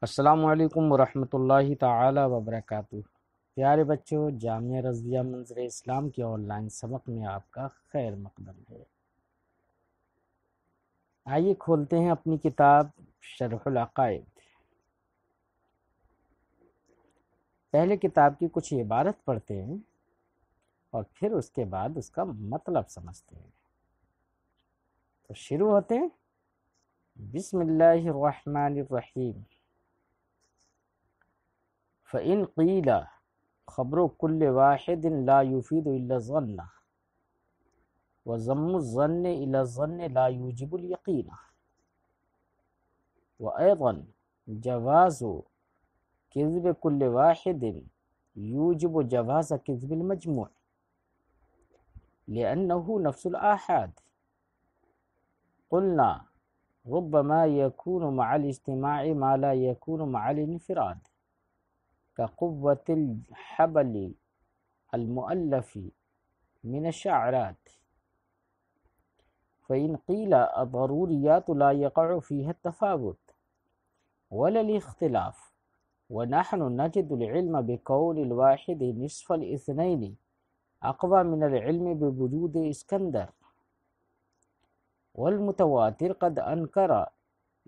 السلام علیکم ورحمۃ اللہ تعالی وبرکاتہ۔ پیارے بچوں، جامعہ رضویہ منظر اسلام کے آن لائن سبق میں آپ کا خیر مقدم ہے۔ آئیے کھولتے ہیں اپنی کتاب شرح العقائد۔ پہلے کتاب کی کچھ عبارت پڑھتے ہیں اور پھر اس کے بعد اس کا مطلب سمجھتے ہیں۔ تو شروع ہوتے ہیں۔ بسم اللہ الرحمن الرحیم۔ فَإِنْ قِيلَ خبر كل واحد لا يفيد إلا الظن وضم الظن إلى الظن لا يوجب اليقين وأيضا جواز كذب كل واحد يوجب جواز كذب المجموع لأنه نفس الآحاد. قلنا ربما يكون مع الاجتماع ما لا يكون مع الانفراد كقوة الحبل المؤلف من الشعرات. فإن قيل الضروريات لا يقع فيها التفاوت ولا الاختلاف ونحن نجد العلم بقول الواحد نصف الاثنين أقوى من العلم بوجود اسكندر، والمتواتر قد أنكر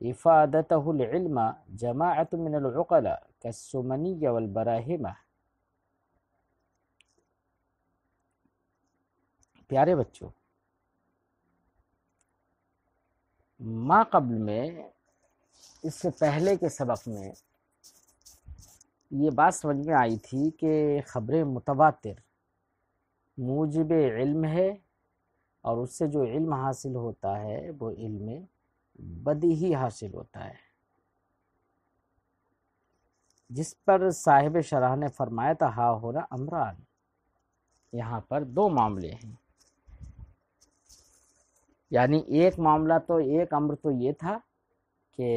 إفادته العلم جماعة من العقلاء كالسمني والبراهمة. پیارے بچوں، ما قبل میں اس سے پہلے کے سبق میں یہ بات سمجھ میں آئی تھی کہ خبر متواتر موجب علم ہے، اور اس سے جو علم حاصل ہوتا ہے وہ علم بدیہی حاصل ہوتا ہے، جس پر صاحب شرح نے فرمایا تھا ہا ہونا امران، یہاں پر دو معاملے ہیں۔ یعنی ایک معاملہ تو ایک امر تو یہ تھا کہ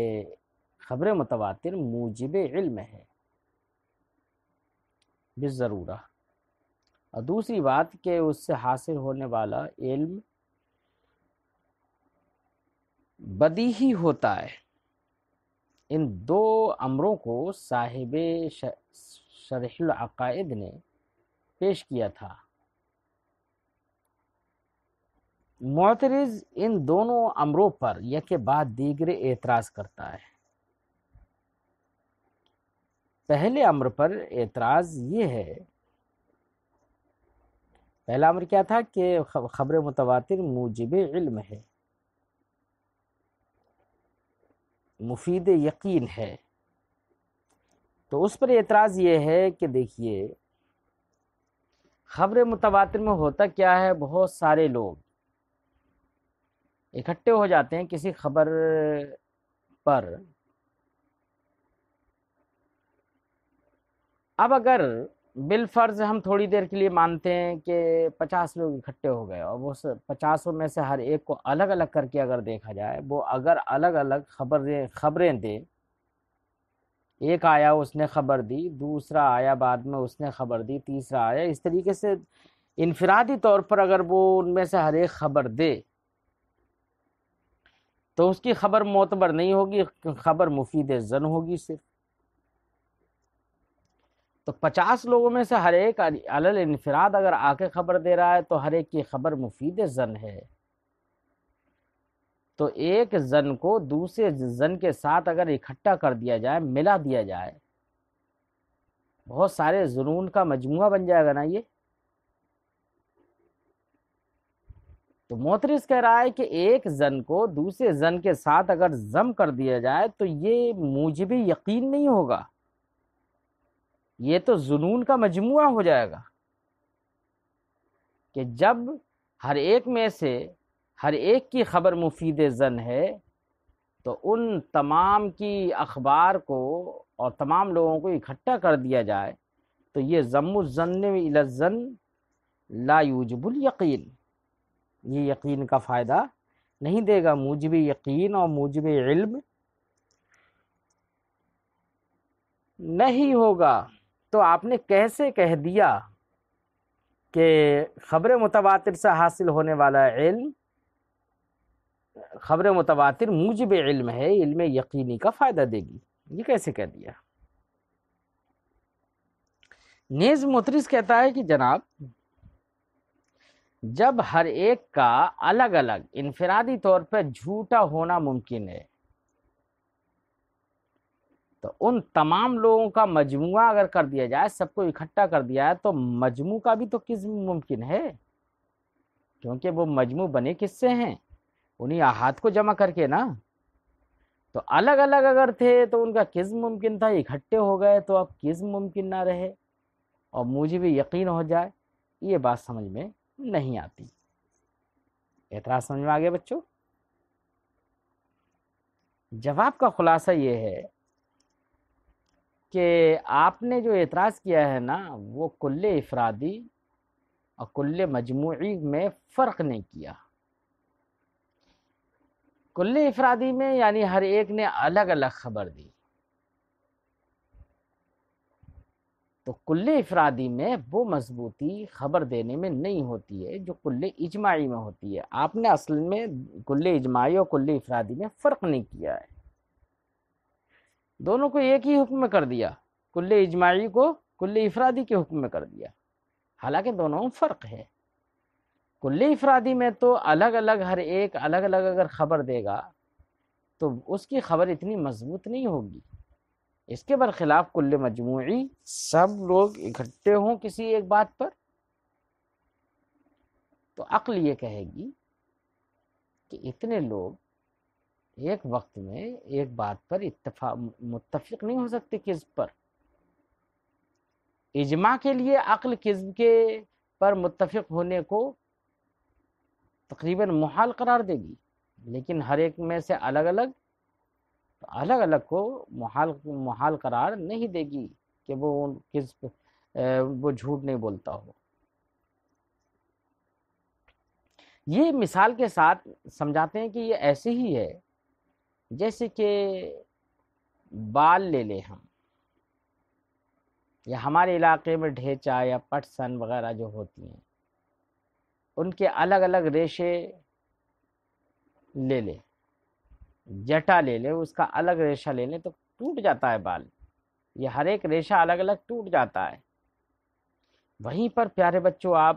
خبر متواتر موجب علم ہے بالضرورہ، اور دوسری بات کہ اس سے حاصل ہونے والا علم بدیہی ہوتا ہے۔ ان دو امروں کو صاحب شرح العقائد نے پیش کیا تھا۔ معترض ان دونوں امروں پر یک بعد دیگر اعتراض کرتا ہے۔ پہلے امر پر اعتراض یہ ہے، پہلا امر کیا تھا کہ خبر متواتر موجب علم ہے، مفید یقین ہے۔ تو اس پر اعتراض یہ ہے کہ دیکھیے، خبر متواتر میں ہوتا کیا ہے، بہت سارے لوگ اکٹھے ہو جاتے ہیں کسی خبر پر۔ اب اگر بالفرض ہم تھوڑی دیر کے لیے مانتے ہیں کہ 50 لوگ اکٹھے ہو گئے، اور وہ 50 میں سے ہر ایک کو الگ الگ کر کے اگر دیکھا جائے، وہ اگر الگ الگ خبریں دے، ایک آیا اس نے خبر دی، دوسرا آیا بعد میں اس نے خبر دی، تیسرا آیا، اس طریقے سے انفرادی طور پر اگر وہ ان میں سے ہر ایک خبر دے تو اس کی خبر معتبر نہیں ہوگی، خبر مفید ظن ہوگی صرف۔ تو 50 لوگوں میں سے ہر ایک علل انفراد اگر آ کے خبر دے رہا ہے تو ہر ایک کی خبر مفید ظن ہے۔ تو ایک ظن کو دوسرے ظن کے ساتھ اگر اکٹھا کر دیا جائے، ملا دیا جائے، بہت سارے ظنون کا مجموعہ بن جائے گا نا یہ۔ تو معترض کہہ رہا ہے کہ ایک ظن کو دوسرے ظن کے ساتھ اگر ضم کر دیا جائے تو یہ موجب یقین نہیں ہوگا، یہ تو ظنون کا مجموعہ ہو جائے گا، کہ جب ہر ایک میں سے ہر ایک کی خبر مفید ظن ہے تو ان تمام کی اخبار کو اور تمام لوگوں کو اکٹھا کر دیا جائے تو یہ ضم الظن الی الظن لا یوجب الیقین، یہ یقین کا فائدہ نہیں دے گا، موجب یقین اور موجب علم نہیں ہوگا۔ تو آپ نے کیسے کہہ دیا کہ خبر متواتر سے حاصل ہونے والا علم خبر متواتر موجب علم ہے، علم یقینی کا فائدہ دے گی؟ یہ کیسے کہہ دیا؟ نیز مترس کہتا ہے کہ جناب جب ہر ایک کا الگ الگ انفرادی طور پر جھوٹا ہونا ممکن ہے تو ان تمام لوگوں کا مجموعہ اگر کر دیا جائے، سب کو اکٹھا کر دیا ہے، تو مجموع کا بھی تو کذب ممکن ہے، کیونکہ وہ مجموع بنے کس سے ہیں؟ انہی احاد کو جمع کر کے نا۔ تو الگ الگ اگر تھے تو ان کا کذب ممکن تھا، اکٹھے ہو گئے تو اب کذب ممکن نہ رہے اور موجب یقین ہو جائے۔ یہ بات سمجھ میں نہیں آتی۔ اعتراض سمجھ میں آ گیا بچوں؟ جواب کا خلاصہ یہ ہے کہ آپ نے جو اعتراض کیا ہے نا، وہ کل افرادی اور کل مجموعی میں فرق نہیں کیا۔ کل افرادی میں یعنی ہر ایک نے الگ الگ خبر دی، تو کل افرادی میں وہ مضبوطی خبر دینے میں نہیں ہوتی ہے جو کل اجماعی میں ہوتی ہے۔ آپ نے اصل میں کل اجماعی اور کل افرادی میں فرق نہیں کیا ہے، دونوں کو ایک ہی حکم میں کر دیا، کل اجماعی کو کل افرادی کے حکم میں کر دیا، حالانکہ دونوں میں فرق ہے۔ کل افرادی میں تو الگ الگ ہر ایک الگ الگ اگر خبر دے گا تو اس کی خبر اتنی مضبوط نہیں ہوگی۔ اس کے برخلاف کل مجموعی سب لوگ اکٹھے ہوں کسی ایک بات پر تو عقل یہ کہے گی کہ اتنے لوگ ایک وقت میں ایک بات پر متفق نہیں ہو سکتے کذب پر۔ اجماع کے لیے عقل کذب کے پر متفق ہونے کو تقریباً محال قرار دے گی، لیکن ہر ایک میں سے الگ الگ کو محال قرار نہیں دے گی کہ وہ کذب وہ جھوٹ نہیں بولتا ہو۔ یہ مثال کے ساتھ سمجھاتے ہیں کہ یہ ایسے ہی ہے جیسے کہ بال لے لیں ہم، یا ہمارے علاقے میں ڈھیچا یا پٹسن وغیرہ جو ہوتی ہیں ان کے الگ الگ ریشے لے لیں، جٹا لے لیں، اس کا الگ ریشہ لے لیں تو ٹوٹ جاتا ہے بال، یہ ہر ایک ریشہ الگ الگ ٹوٹ جاتا ہے۔ وہیں پر پیارے بچوں آپ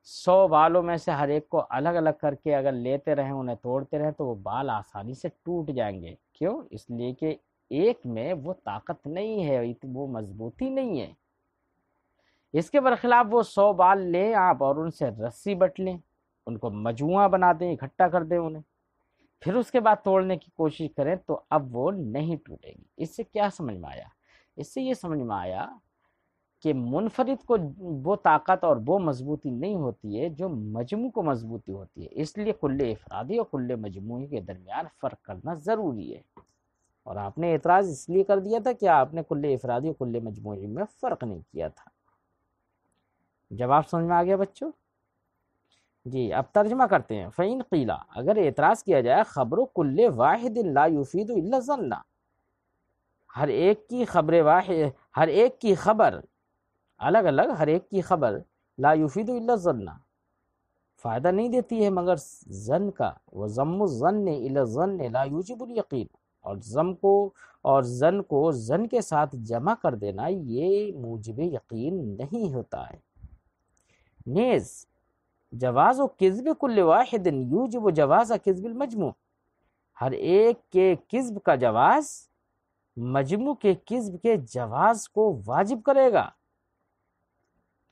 100 بالوں میں سے ہر ایک کو الگ الگ کر کے اگر لیتے رہیں، انہیں توڑتے رہیں تو وہ بال آسانی سے ٹوٹ جائیں گے۔ کیوں؟ اس لیے کہ ایک میں وہ طاقت نہیں ہے، وہ مضبوطی نہیں ہے۔ اس کے برخلاف وہ 100 بال لیں آپ اور ان سے رسی بٹ لیں، ان کو مجموعہ بنا دیں، اکٹھا کر دیں انہیں، پھر اس کے بعد توڑنے کی کوشش کریں تو اب وہ نہیں ٹوٹے گی۔ اس سے کیا سمجھ میں آیا؟ اس سے یہ سمجھ میں آیا کہ منفرد کو وہ طاقت اور وہ مضبوطی نہیں ہوتی ہے جو مجموع کو مضبوطی ہوتی ہے۔ اس لیے کل افرادی اور کل مجموعی کے درمیان فرق کرنا ضروری ہے۔ اور آپ نے اعتراض اس لیے کر دیا تھا کہ آپ نے کل افرادی اور کل مجموعی میں فرق نہیں کیا تھا۔ جواب سمجھ میں آ گیا بچوں؟ جی اب ترجمہ کرتے ہیں۔ فَإِنْ قِيلَ، اگر اعتراض کیا جائے خبر کل واحد لا يفید الا الظن، ہر ایک کی خبر واحد، ہر ایک کی خبر الگ الگ، ہر ایک کی خبر لا یفید الا الظن، فائدہ نہیں دیتی ہے مگر ظن کا، وضم الظن الی الظن لا یوجب الیقین، اور ظن کو ظن کے ساتھ جمع کر دینا یہ موجب یقین نہیں ہوتا ہے۔ نیز جواز و کذب کل واحد یوجب جواز کذب المجموع، ہر ایک کے کذب کا جواز مجموع کے کذب کے جواز کو واجب کرے گا،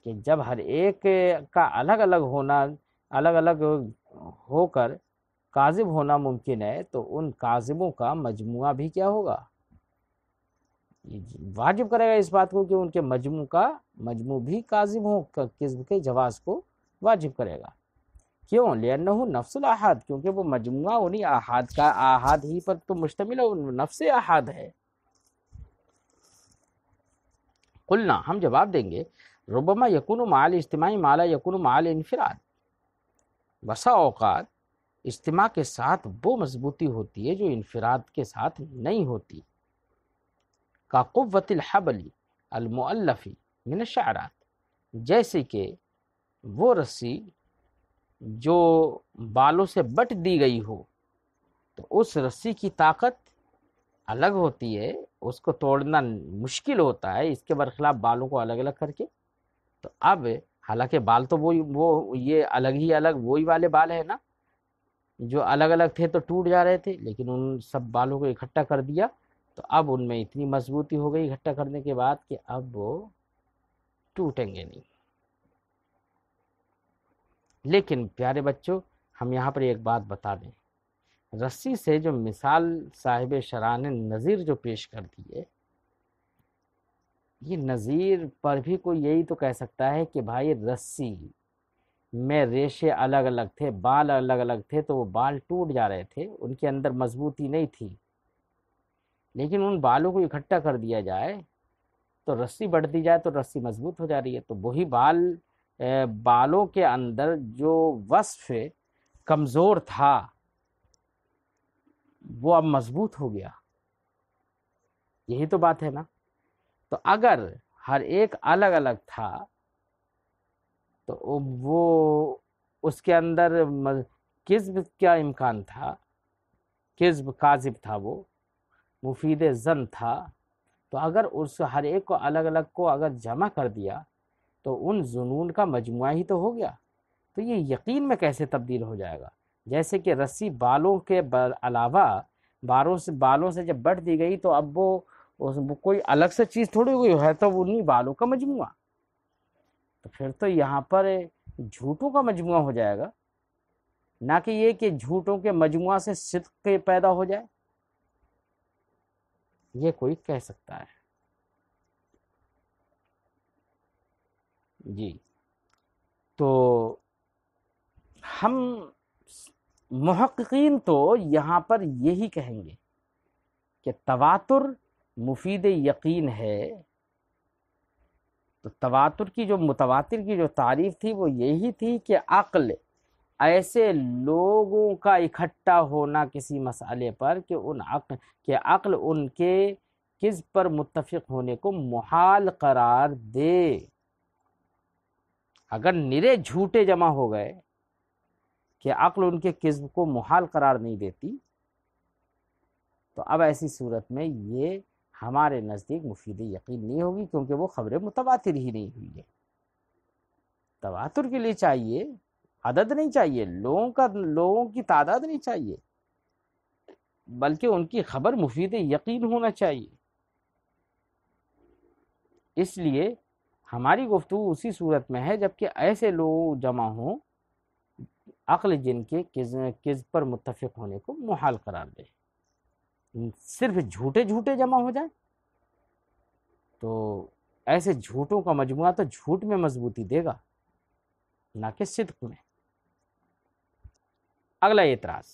کہ جب ہر ایک کا الگ الگ ہونا، الگ الگ ہو کر کاذب ہونا ممکن ہے تو ان کاذبوں کا مجموعہ بھی کیا ہوگا؟ واجب کرے گا اس بات کو کہ ان کے مجموع بھی کاذب ہوں، کذب کے جواز کو واجب کرے گا۔ کیوں؟ لأنہ نفس الاحاد، کیونکہ وہ مجموعہ انہی احاد ہی پر تو مشتمل ہے، نفس احاد ہے۔ قلنا، ہم جواب دیں گے، ربما یکون مع الاجتماع ما لا یکون مع الانفراد، بسا اوقات اجتماع کے ساتھ وہ مضبوطی ہوتی ہے جو انفراد کے ساتھ نہیں ہوتی، کا قوت الحبل المؤلف من الشعرات، جیسے کہ وہ رسی جو بالوں سے بٹ دی گئی ہو تو اس رسی کی طاقت الگ ہوتی ہے، اس کو توڑنا مشکل ہوتا ہے، اس کے برخلاف بالوں کو الگ الگ کر کے. تو اب حالانکہ بال تو وہ یہ الگ ہی الگ وہی والے بال ہیں نا جو الگ الگ تھے تو ٹوٹ جا رہے تھے، لیکن ان سب بالوں کو اکٹھا کر دیا تو اب ان میں اتنی مضبوطی ہو گئی اکٹھا کرنے کے بعد کہ اب وہ ٹوٹیں گے نہیں. لیکن پیارے بچوں، ہم یہاں پر ایک بات بتا دیں، رسی سے جو مثال صاحب شرح نے نظیر جو پیش کر دی ہے، یہ نظیر پر بھی کوئی یہی تو کہہ سکتا ہے کہ بھائی رسی میں ریشے الگ الگ تھے، بال الگ الگ تھے تو وہ بال ٹوٹ جا رہے تھے، ان کے اندر مضبوطی نہیں تھی، لیکن ان بالوں کو اکٹھا کر دیا جائے تو رسی بڑھتی جائے تو رسی مضبوط ہو جا رہی ہے. تو وہی بالوں کے اندر جو وصف کمزور تھا وہ اب مضبوط ہو گیا. یہی تو بات ہے نا. تو اگر ہر ایک الگ الگ تھا تو وہ اس کے اندر کذب کیا امکان تھا، کذب کاذب تھا، وہ مفید ظن تھا. تو اگر اس ہر ایک کو الگ الگ کو اگر جمع کر دیا تو ان ظنون کا مجموعہ ہی تو ہو گیا. تو یہ یقین میں کیسے تبدیل ہو جائے گا؟ جیسے کہ رسی بالوں کے علاوہ بالوں سے جب بڑھ دی گئی تو اب وہ کوئی الگ سے چیز تھوڑی ہوئی ہے، تو انہی بالوں کا مجموعہ. تو پھر تو یہاں پر جھوٹوں کا مجموعہ ہو جائے گا، نہ کہ یہ کہ جھوٹوں کے مجموعہ سے صدق پیدا ہو جائے. یہ کوئی کہہ سکتا ہے. جی تو ہم محققین تو یہاں پر یہی کہیں گے کہ تواتر مفید یقین ہے. تو تواتر کی جو متواتر کی جو تعریف تھی وہ یہی تھی کہ عقل، ایسے لوگوں کا اکٹھا ہونا کسی مسئلے پر کہ عقل ان کے کذب پر متفق ہونے کو محال قرار دے. اگر نرے جھوٹے جمع ہو گئے کہ عقل ان کے کذب کو محال قرار نہیں دیتی، تو اب ایسی صورت میں یہ ہمارے نزدیک مفید یقین نہیں ہوگی، کیونکہ وہ خبر متواتر ہی نہیں ہوئی ہے. تواتر کے لیے چاہیے عدد نہیں چاہیے، لوگوں کی تعداد نہیں چاہیے، بلکہ ان کی خبر مفید یقین ہونا چاہیے. اس لیے ہماری گفتگو اسی صورت میں ہے جبکہ ایسے لوگ جمع ہوں عقل جن کے کذب پر متفق ہونے کو محال قرار دے. صرف جھوٹے جمع ہو جائیں تو ایسے جھوٹوں کا مجموعہ تو جھوٹ میں مضبوطی دے گا، نہ کہ صدق میں. اگلا اعتراض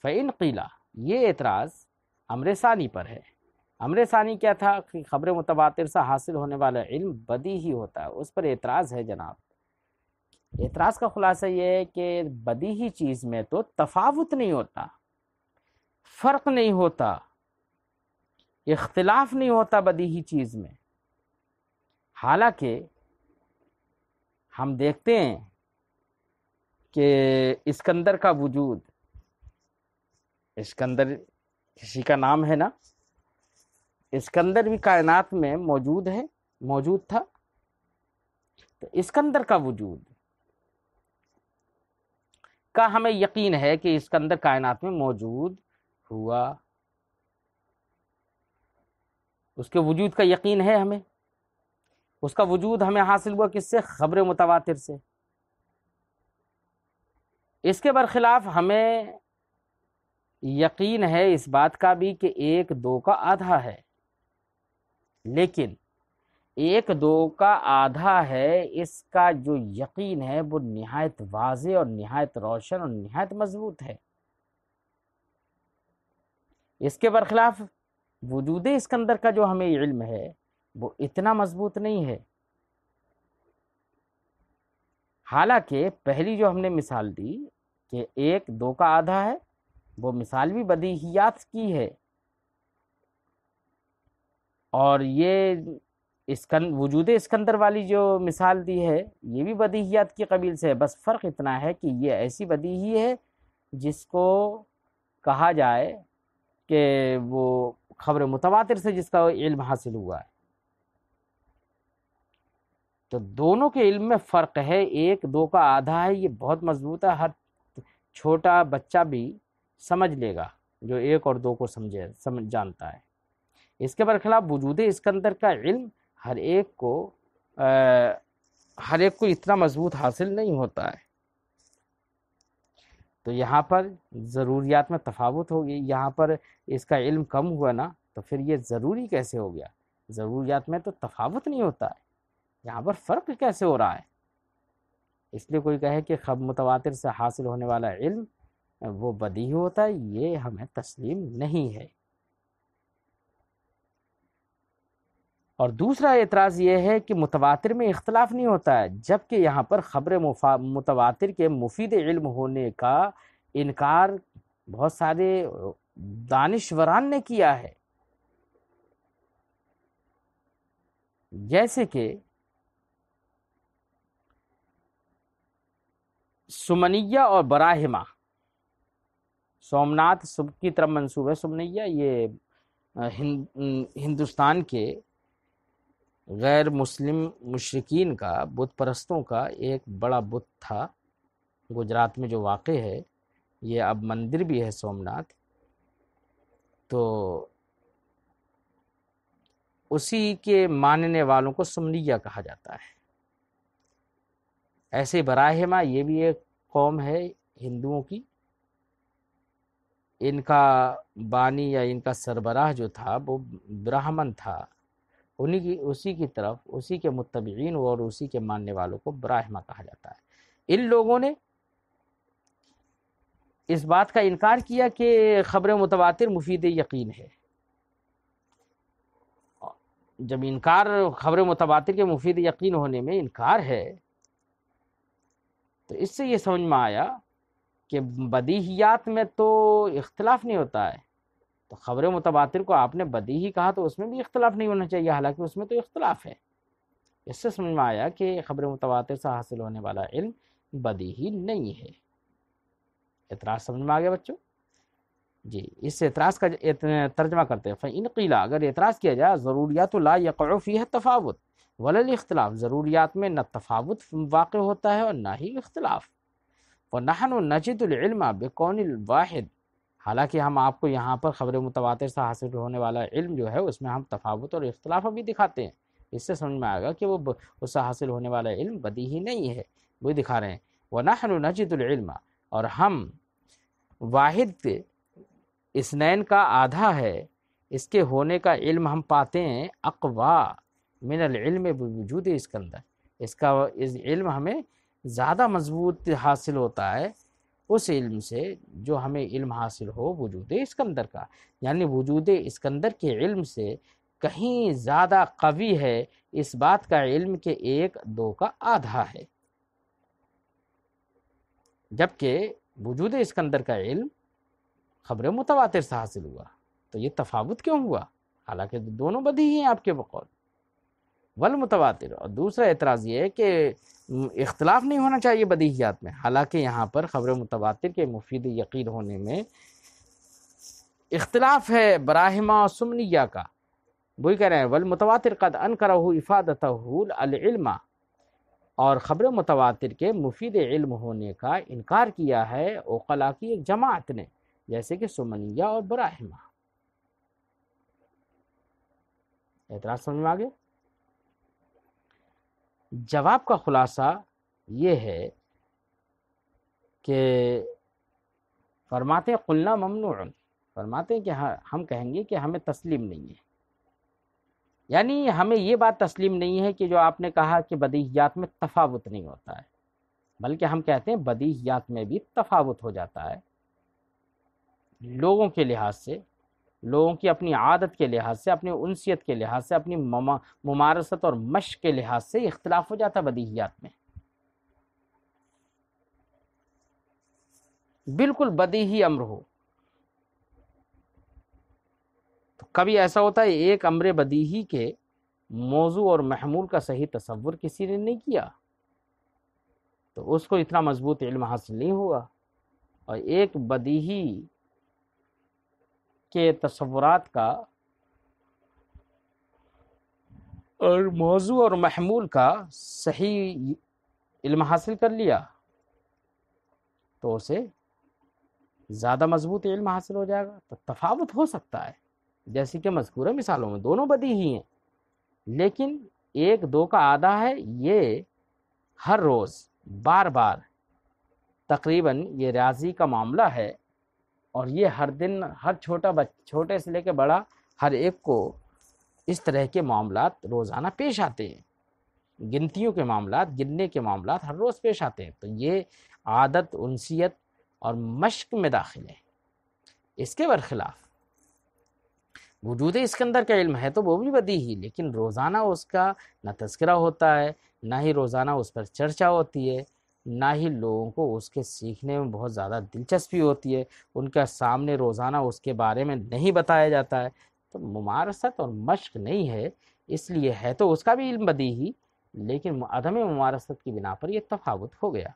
فَإِنْ قِيلَ، یہ اعتراض امر ثانی پر ہے. امر ثانی کیا تھا؟ کہ خبر متواتر سے حاصل ہونے والا علم بدیہی ہوتا ہے. اس پر اعتراض ہے جناب. اعتراض کا خلاصہ یہ ہے کہ بدیہی چیز میں تو تفاوت نہیں ہوتا، فرق نہیں ہوتا، اختلاف نہیں ہوتا بدیہی چیز میں. حالانکہ ہم دیکھتے ہیں کہ اسکندر کا وجود، اسکندر کسی کا نام ہے نا، اسکندر بھی کائنات میں موجود تھا. تو اسکندر کا وجود کا ہمیں یقین ہے کہ اسکندر کائنات میں موجود ہوا، اس کے وجود کا یقین ہے ہمیں. اس کا وجود ہمیں حاصل ہوا کس سے؟ خبر متواتر سے. اس کے برخلاف ہمیں یقین ہے اس بات کا بھی کہ 1 2 کا آدھا ہے، لیکن 1 2 کا آدھا ہے، اس کا جو یقین ہے وہ نہایت واضح اور نہایت روشن اور نہایت مضبوط ہے. اس کے برخلاف وجود اسکندر کا جو ہمیں علم ہے وہ اتنا مضبوط نہیں ہے. حالانکہ پہلی جو ہم نے مثال دی کہ 1 2 کا آدھا ہے، وہ مثال بھی بدیہیات کی ہے، اور یہ وجود اسکندر والی جو مثال دی ہے یہ بھی بدیہیات کی قبیل سے ہے. بس فرق اتنا ہے کہ یہ ایسی بدیہی ہے جس کو کہا جائے کہ وہ خبر متواتر سے جس کا علم حاصل ہوا ہے. تو دونوں کے علم میں فرق ہے، ایک دو کا آدھا ہے. یہ بہت مضبوط ہے، ہر چھوٹا بچہ بھی سمجھ لے گا جو ایک اور دو کو سمجھ جانتا ہے. اس کے برخلاف وجود اسکندر کا علم ہر ایک کو اتنا مضبوط حاصل نہیں ہوتا ہے. تو یہاں پر ضروریات میں تفاوت ہوگی. یہاں پر اس کا علم کم ہوا نا، تو پھر یہ ضروری کیسے ہو گیا؟ ضروریات میں تو تفاوت نہیں ہوتا ہے، یہاں پر فرق کیسے ہو رہا ہے؟ اس لیے کوئی کہے کہ خبر متواتر سے حاصل ہونے والا علم وہ بدیہی ہوتا ہے، یہ ہمیں تسلیم نہیں ہے. اور دوسرا اعتراض یہ ہے کہ متواتر میں اختلاف نہیں ہوتا ہے، جبکہ یہاں پر خبر متواتر کے مفید علم ہونے کا انکار بہت سارے دانشوران نے کیا ہے. جیسے کہ سمنیہ اور براہمہ. سومناتھ کی طرف منسوب ہے سمنیہ، یہ ہندوستان کے غیر مسلم مشرکین کا، بت پرستوں کا ایک بڑا بت تھا گجرات میں جو واقع ہے. یہ اب مندر بھی ہے سومناتھ. تو اسی کے ماننے والوں کو سمنیہ کہا جاتا ہے. ایسے براہمہ یہ بھی ایک قوم ہے ہندوؤں کی. ان کا بانی یا ان کا سربراہ جو تھا وہ برہمن تھا. اسی کی طرف اسی کے متبعین اور اسی کے ماننے والوں کو براہمہ کہا جاتا ہے. ان لوگوں نے اس بات کا انکار کیا کہ خبر متواتر مفید یقین ہے. جب انکار خبر متواتر کے مفید یقین ہونے میں انکار ہے، تو اس سے یہ سمجھ میں آیا کہ بدیہیات میں تو اختلاف نہیں ہوتا ہے. تو خبر متواتر کو آپ نے بدیہی کہا تو اس میں بھی اختلاف نہیں ہونا چاہیے، حالانکہ اس میں تو اختلاف ہے. اس سے سمجھ میں آیا کہ خبر متواتر سے حاصل ہونے والا علم بدیہی نہیں ہے. اعتراض سمجھ میں آ گیا بچوں؟ جی، اس اعتراض کا ترجمہ کرتے ہیں. فَإِنْ قِيلَ، اگر اعتراض کیا جائے، ضروریات لا يقع فيها التفاوت ولا الاختلاف، ضروریات میں نہ تفاوت واقع ہوتا ہے اور نہ ہی اختلاف. وَنَحْنُ نَجِدُ الْعِلْمَ بِكَوْنِ الْوَاحِدِ، حالانکہ ہم آپ کو یہاں پر خبر متواتر سے حاصل ہونے والا علم جو ہے اس میں ہم تفاوت اور اختلاف ابھی دکھاتے ہیں. اس سے سمجھ میں آئے گا کہ وہ اس سے حاصل ہونے والا علم بدیہی نہیں ہے، وہی دکھا رہے ہیں. وَنَحْنُ نَجِدُ الْعِلْمَ، اور ہم واحد اثنین کا آدھا ہے، اس کے ہونے کا علم ہم پاتے ہیں. اقوا من العلم بوجود اسکندر، اس علم ہمیں زیادہ مضبوط حاصل ہوتا ہے اس علم سے جو ہمیں علم حاصل ہو وجود اسکندر کا. یعنی وجود اسکندر کے علم سے کہیں زیادہ قوی ہے اس بات کا علم کہ ایک دو کا آدھا ہے، جبکہ وجود اسکندر کا علم خبر متواتر سے حاصل ہوا. تو یہ تفاوت کیوں ہوا؟ حالانکہ دونوں بدیہی ہیں آپ کے بقول. والمتواتر، اور دوسرا اعتراض یہ ہے کہ اختلاف نہیں ہونا چاہیے بدیہیات میں، حالانکہ یہاں پر خبر متواتر کے مفید یقین ہونے میں اختلاف ہے براہمہ اور سمنیہ کا. وہی کہہ رہے ہیں والمتواتر قد انکرہ افادتہ العلم، اور خبر متواتر کے مفید علم ہونے کا انکار کیا ہے عقلاء کی ایک جماعت نے، جیسے کہ سمنیہ اور براہمہ. اعتراض سمجھ میں آگے؟ جواب کا خلاصہ یہ ہے کہ فرماتے ہیں قلنا ممنوع، فرماتے ہیں کہ ہم کہیں گے کہ ہمیں تسلیم نہیں ہے. یعنی ہمیں یہ بات تسلیم نہیں ہے کہ جو آپ نے کہا کہ بدیہیات میں تفاوت نہیں ہوتا ہے، بلکہ ہم کہتے ہیں بدیہیات میں بھی تفاوت ہو جاتا ہے. لوگوں کے لحاظ سے، لوگوں کی اپنی عادت کے لحاظ سے، اپنی انسیت کے لحاظ سے، اپنی ممارست اور مشق کے لحاظ سے اختلاف ہو جاتا ہے بدیہیات میں. بالکل بدیہی امر ہو تو کبھی ایسا ہوتا ہے ایک امر بدیہی کے موضوع اور محمول کا صحیح تصور کسی نے نہیں کیا تو اس کو اتنا مضبوط علم حاصل نہیں ہوا. اور ایک بدیہی کے تصورات کا اور موضوع اور محمول کا صحیح علم حاصل کر لیا تو اسے زیادہ مضبوط علم حاصل ہو جائے گا۔ تو تفاوت ہو سکتا ہے، جیسے کہ مذکورہ مثالوں میں دونوں بدیہی ہیں، لیکن ایک دو کا آدھا ہے، یہ ہر روز بار بار تقریباً یہ ریاضی کا معاملہ ہے، اور یہ ہر دن ہر چھوٹے سے لے کے بڑا ہر ایک کو اس طرح کے معاملات روزانہ پیش آتے ہیں، گنتیوں کے معاملات، گننے کے معاملات ہر روز پیش آتے ہیں۔ تو یہ عادت، انسیت اور مشق میں داخل ہے۔ اس کے برخلاف وجود اسکندر کا علم ہے تو وہ بھی بدیہی، لیکن روزانہ اس کا نہ تذکرہ ہوتا ہے، نہ ہی روزانہ اس پر چرچا ہوتی ہے، نہ ہی لوگوں کو اس کے سیکھنے میں بہت زیادہ دلچسپی ہوتی ہے، ان کے سامنے روزانہ اس کے بارے میں نہیں بتایا جاتا ہے۔ تو ممارست اور مشق نہیں ہے، اس لیے ہے تو اس کا بھی علم بدیہی، لیکن عدم ممارست کی بنا پر یہ تفاوت ہو گیا۔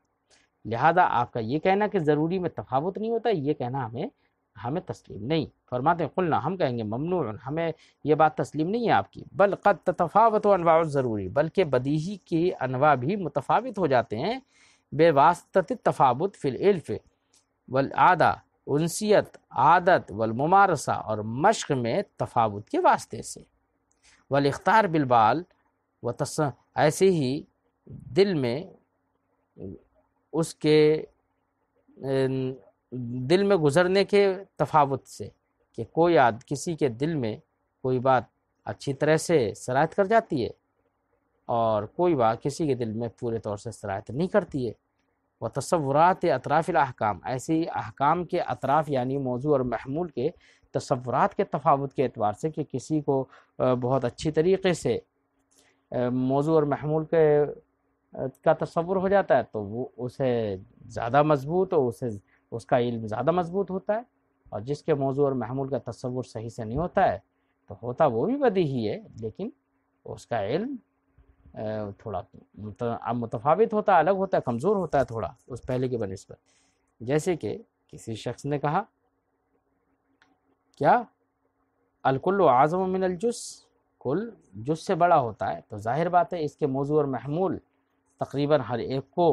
لہذا آپ کا یہ کہنا کہ ضروری میں تفاوت نہیں ہوتا، یہ کہنا ہمیں تسلیم نہیں۔ فرماتے ہیں قلنا، ہم کہیں گے ممنوع، ہمیں یہ بات تسلیم نہیں ہے آپ کی، بل قد تتفاوت انواع ضروری، بلکہ بدیہی کی انواع بھی متفاوت ہو جاتے ہیں بے واسطہ تفاوت فی الالف والعادہ، انسیت، عادت والممارسہ اور مشق میں تفاوت کے واسطے سے، والاختار بالبال ایسے ہی دل میں اس کے دل میں گزرنے کے تفاوت سے، کہ کسی کے دل میں کوئی بات اچھی طرح سے سرایت کر جاتی ہے اور کوئی بات کسی کے دل میں پورے طور سے سرایت نہیں کرتی ہے۔ وہ تصورات اطراف الاحکام، ایسے ہی احکام کے اطراف یعنی موضوع اور محمول کے تصورات کے تفاوت کے اعتبار سے، کہ کسی کو بہت اچھی طریقے سے موضوع اور محمول کا تصور ہو جاتا ہے تو وہ اسے زیادہ مضبوط، اس کا علم زیادہ مضبوط ہوتا ہے، اور جس کے موضوع اور محمول کا تصور صحیح سے نہیں ہوتا ہے تو ہوتا وہ بھی بدیہی ہے، لیکن اس کا علم تھوڑا متفاوت ہوتا ہے، الگ ہوتا ہے، کمزور ہوتا ہے تھوڑا اس پہلے کے بنسبت۔ جیسے کہ کسی شخص نے کہا کیا الکل اعظم من الجز، کل جز سے بڑا ہوتا ہے، تو ظاہر بات ہے اس کے موضوع اور محمول تقریباً ہر ایک کو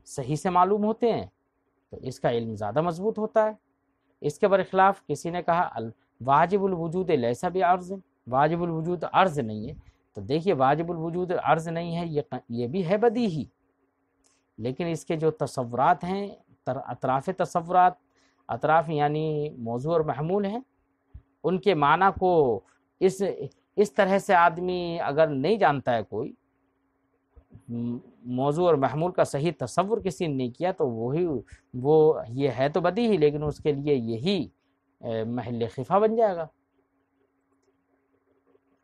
صحیح سے معلوم ہوتے ہیں، تو اس کا علم زیادہ مضبوط ہوتا ہے۔ اس کے برخلاف کسی نے کہا واجب الوجود لیس بعرض، واجب الوجود عرض نہیں ہے، تو دیکھیے واجب الوجود عرض نہیں ہے، یہ بھی ہے بدیہی، لیکن اس کے جو تصورات ہیں، اطراف تصورات، اطراف یعنی موضوع اور محمول ہیں، ان کے معنی کو اس طرح سے آدمی اگر نہیں جانتا ہے، کوئی موضوع اور محمول کا صحیح تصور کسی نے نہیں کیا، تو وہ یہ ہے تو بدیہی، لیکن اس کے لیے یہی محل خفا بن جائے گا۔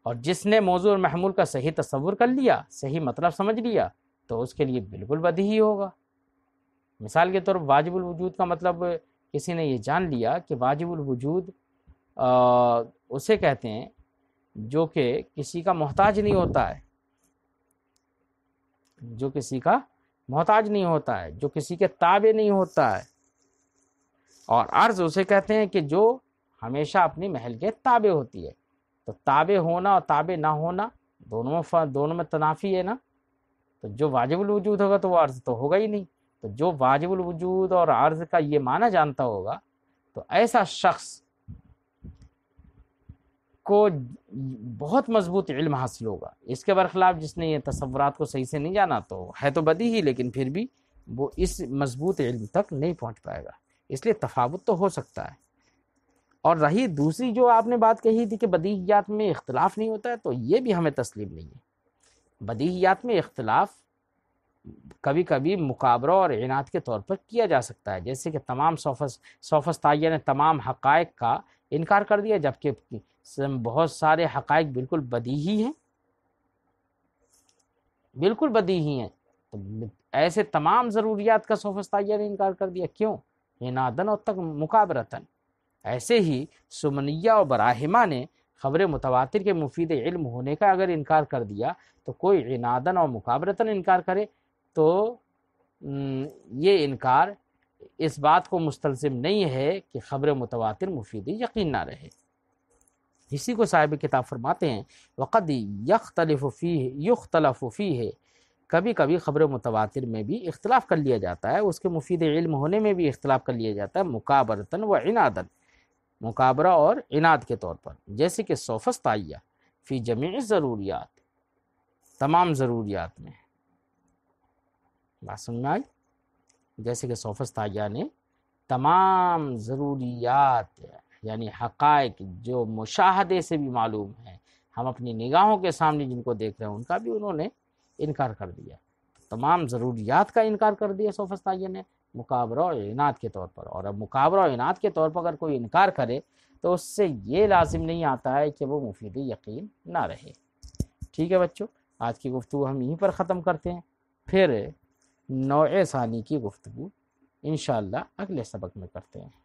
اور جس نے موضوع اور محمول کا صحیح تصور کر لیا، صحیح مطلب سمجھ لیا، تو اس کے لیے بالکل بدیہی ہوگا۔ مثال کے طور پر واجب الوجود کا مطلب کسی نے یہ جان لیا کہ واجب الوجود اسے کہتے ہیں جو کہ کسی کا محتاج نہیں ہوتا ہے، جو کسی کا محتاج نہیں ہوتا ہے، جو کسی کے تابع نہیں ہوتا ہے، اور عرض اسے کہتے ہیں کہ جو ہمیشہ اپنی محل کے تابع ہوتی ہے۔ تو تابع ہونا اور تابع نہ ہونا دونوں میں تنافی ہے نا، تو جو واجب الوجود ہوگا تو وہ عرض تو ہوگا ہی نہیں، تو جو واجب الوجود اور عرض کا یہ معنی جانتا ہوگا تو ایسا شخص کو بہت مضبوط علم حاصل ہوگا۔ اس کے برخلاف جس نے یہ تصورات کو صحیح سے نہیں جانا تو ہے تو بدیہی، لیکن پھر بھی وہ اس مضبوط علم تک نہیں پہنچ پائے گا، اس لیے تفاوت تو ہو سکتا ہے۔ اور رہی دوسری جو آپ نے بات کہی تھی کہ بدیہیات میں اختلاف نہیں ہوتا ہے، تو یہ بھی ہمیں تسلیم نہیں ہے۔ بدیہیات میں اختلاف کبھی کبھی مقابرہ اور عناد کے طور پر کیا جا سکتا ہے، جیسے کہ تمام سوفسطائیہ نے تمام حقائق کا انکار کر دیا، جبکہ بہت سارے حقائق بالکل بدیہی ہیں، بالکل بدیہی ہیں، تو ایسے تمام ضروریات کا سوفسطائیہ نے انکار کر دیا، کیوں؟ عنادن اور تک مقابرتن۔ ایسے ہی سمنیہ اور براہمہ نے خبر متواتر کے مفید علم ہونے کا اگر انکار کر دیا، تو کوئی عنادن اور مقابرتن انکار کرے تو یہ انکار اس بات کو مستلزم نہیں ہے کہ خبر متواتر مفید یقین نہ رہے۔ اسی کو صاحب کتاب فرماتے ہیں وقد یختلف فیہ، کبھی کبھی خبر متواتر میں بھی اختلاف کر لیا جاتا ہے، اس کے مفید علم ہونے میں بھی اختلاف کر لیا جاتا ہے، مکابرتاً و عناداً، مکابرہ اور عناد کے طور پر، جیسے کہ سوفسطائیہ فی جمیع ضروریات، تمام ضروریات میں، بات سمجھ میں آئی؟ جیسے کہ سوفسطائیہ نے تمام ضروریات یعنی حقائق جو مشاہدے سے بھی معلوم ہیں، ہم اپنی نگاہوں کے سامنے جن کو دیکھ رہے ہیں، ان کا بھی انہوں نے انکار کر دیا، تمام ضروریات کا انکار کر دیا سوفسطائیہ نے مکابرہ اور عناد کے طور پر۔ اور اب مکابرہ اور عناد کے طور پر اگر کوئی انکار کرے تو اس سے یہ لازم نہیں آتا ہے کہ وہ مفید یقین نہ رہے۔ ٹھیک ہے بچوں، آج کی گفتگو ہم یہیں پر ختم کرتے ہیں، پھر نوع ثانی کی گفتگو انشاءاللہ اگلے سبق میں کرتے ہیں۔